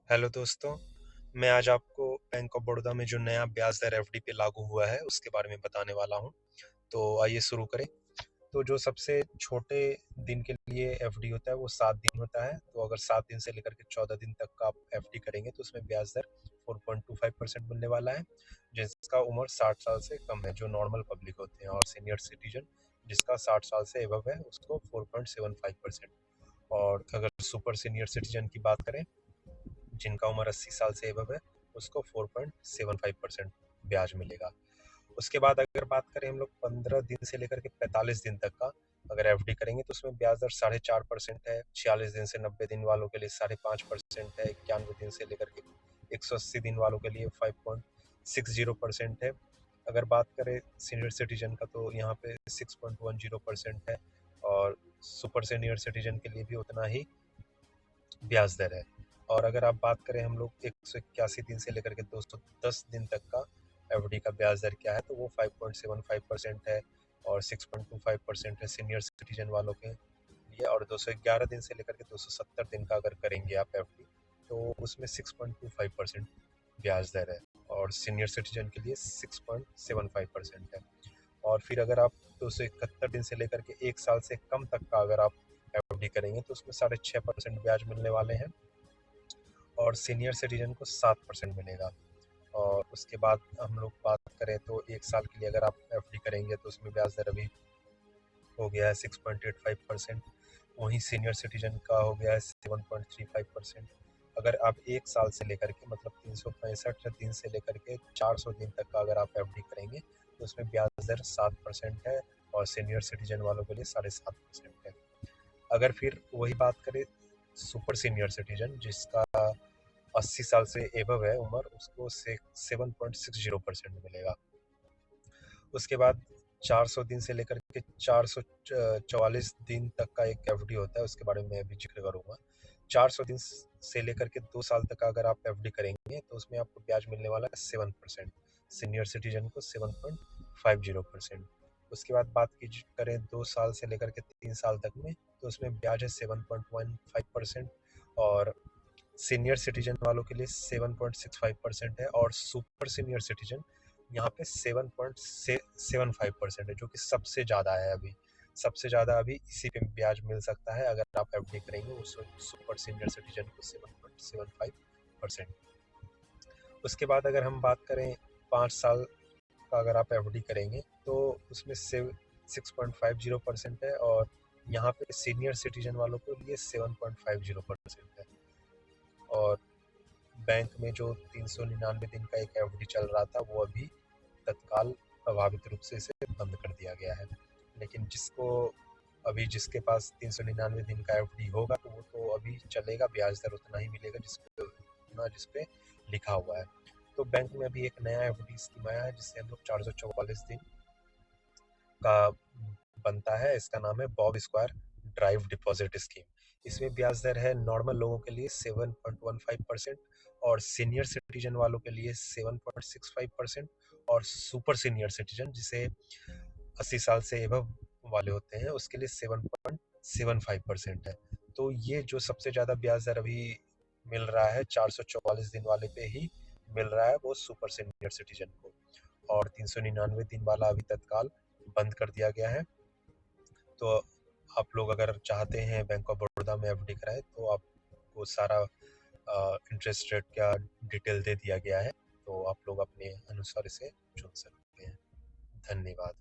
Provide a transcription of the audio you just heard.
Hello दोस्तों, मैं आज आपको बैंक ऑफ बड़ौदा में जो नया ब्याज दर एफडी पे लागू हुआ है, उसके बारे में बताने वाला हूँ। तो आइए शुरू करें। तो जो सबसे छोटे दिन के लिए एफडी होता है, वो 7 दिन होता है। तो अगर 7 दिन से लेकर के 14 दिन तक का आप एफडी करेंगे, तो उसमें ब्याज दर 4.25% मिलने वाला है, जिसका उम्र 60 साल से कम है, जो नॉर्मल पब्लिक होते हैं। और सीनियर सिटीजन जिसका 60 साल से एबव है, उसको 4.75%। और अगर सुपर सीनियर सिटीजन की बात करें, जिनका उम्र 80 साल से एबव है, उसको 4.75% ब्याज मिलेगा। उसके बाद अगर बात करें हम लोग 15 दिन से लेकर के 45 दिन तक का अगर एफडी करेंगे, तो उसमें ब्याज दर 4.5% है। 46 दिन से 90 दिन वालों के लिए 5.5% है। 91 दिन से लेकर के 180 दिन वालों के लिए 5.60% है। अगर बात करें सीनियर सिटीजन का, तो यहाँ पे 6.10% है। और सुपर सीनियर सिटीजन के लिए भी उतना ही ब्याज दर है। और अगर आप बात करें हम लोग 181 दिन से लेकर के 210 दिन तक का एफडी का ब्याज दर क्या है, तो वो 5.75% है। और 6.25% है सीनियर सिटीजन वालों के लिए। और 211 दिन से लेकर के 270 दिन का अगर करेंगे आप एफडी, तो उसमें 6.25% ब्याज दर है। और सीनियर सिटीजन के लिए 6.75% है। और फिर अगर आप 271 दिन से लेकर के 1 साल से कम तक का अगर आप एफडी करेंगे, तो उसमें 6.5% ब्याज मिलने वाले हैं। और सीनियर सिटीजन को 7% मिलेगा। और उसके बाद हम लोग बात करें, तो 1 साल के लिए अगर आप एफडी करेंगे, तो उसमें ब्याज दर अभी हो गया है 6.85%। वहीं सीनियर सिटीजन का हो गया है 7.35%। अगर आप 1 साल से लेकर के मतलब 365 दिन से लेकर के 400 दिन तक का अगर आप एफडी करेंगे, तो उसमें ब्याज दर 7% है। और सीनियर सिटीजन वालों के लिए 7.5% है। अगर फिर वही बात करें सुपर सीनियर सिटीजन, जिसका 80 साल से एबव है उम्र, उसको से 7.60% मिलेगा। उसके बाद 400 दिन से लेकर के 444 दिन तक का एक एफडी होता है, उसके बारे में मैं अभी जिक्र करूँगा। 400 दिन से लेकर के 2 साल तक का अगर आप एफडी करेंगे, तो उसमें आपको ब्याज मिलने वाला है 7%। सीनियर सिटीजन को 7.50%। उसके बाद बात की करें 2 साल से लेकर के 3 साल तक में, तो उसमें ब्याज है 7.15%। और सीनियर सिटीजन वालों के लिए 7.65% है। और सुपर सीनियर सिटीजन यहाँ पे 7.75% है, जो कि सबसे ज़्यादा है अभी। सबसे ज़्यादा अभी इसी पे ब्याज मिल सकता है अगर आप एफडी करेंगे, वो सुपर सीनियर सिटीजन को 7.75%। उसके बाद अगर हम बात करें 5 साल का अगर आप एफडी करेंगे, तो उसमें 6.50% है। और यहाँ पे सीनियर सिटीजन वालों के लिए 7.50% है। और बैंक में जो 399 दिन का एक एफडी चल रहा था, वो अभी तत्काल प्रभावित रूप से इसे बंद कर दिया गया है। लेकिन जिसके पास 399 दिन का एफडी होगा, तो वो तो अभी चलेगा, ब्याज दर उतना ही मिलेगा जिस पे लिखा हुआ है। तो बैंक में अभी एक नया एफडी स्कीम आया है, जिससे हम लोग 444 दिन का बनता है। इसका नाम है Bob square drive deposit scheme. इसमें ब्याज दर है नॉर्मल लोगों के लिए 7.15%। और सीनियर सिटीजन वालों के लिए 7.65%। और सुपर सीनियर सिटीजन, जिसे 80 साल से एबव वाले होते हैं, उसके लिए 7.75% है। तो ये जो सबसे ज़्यादा ब्याज दर अभी मिल रहा है 444 दिन वाले पे ही मिल रहा है, वो सुपर सीनियर सिटीजन को। और 399 दिन वाला अभी तत्काल बंद कर दिया गया है। तो आप लोग अगर चाहते हैं बैंक ऑफ बड़ौदा में एफडी कराए, तो आपको सारा इंटरेस्ट रेट का डिटेल दे दिया गया है। तो आप लोग अपने अनुसार इसे चुन सकते हैं। धन्यवाद।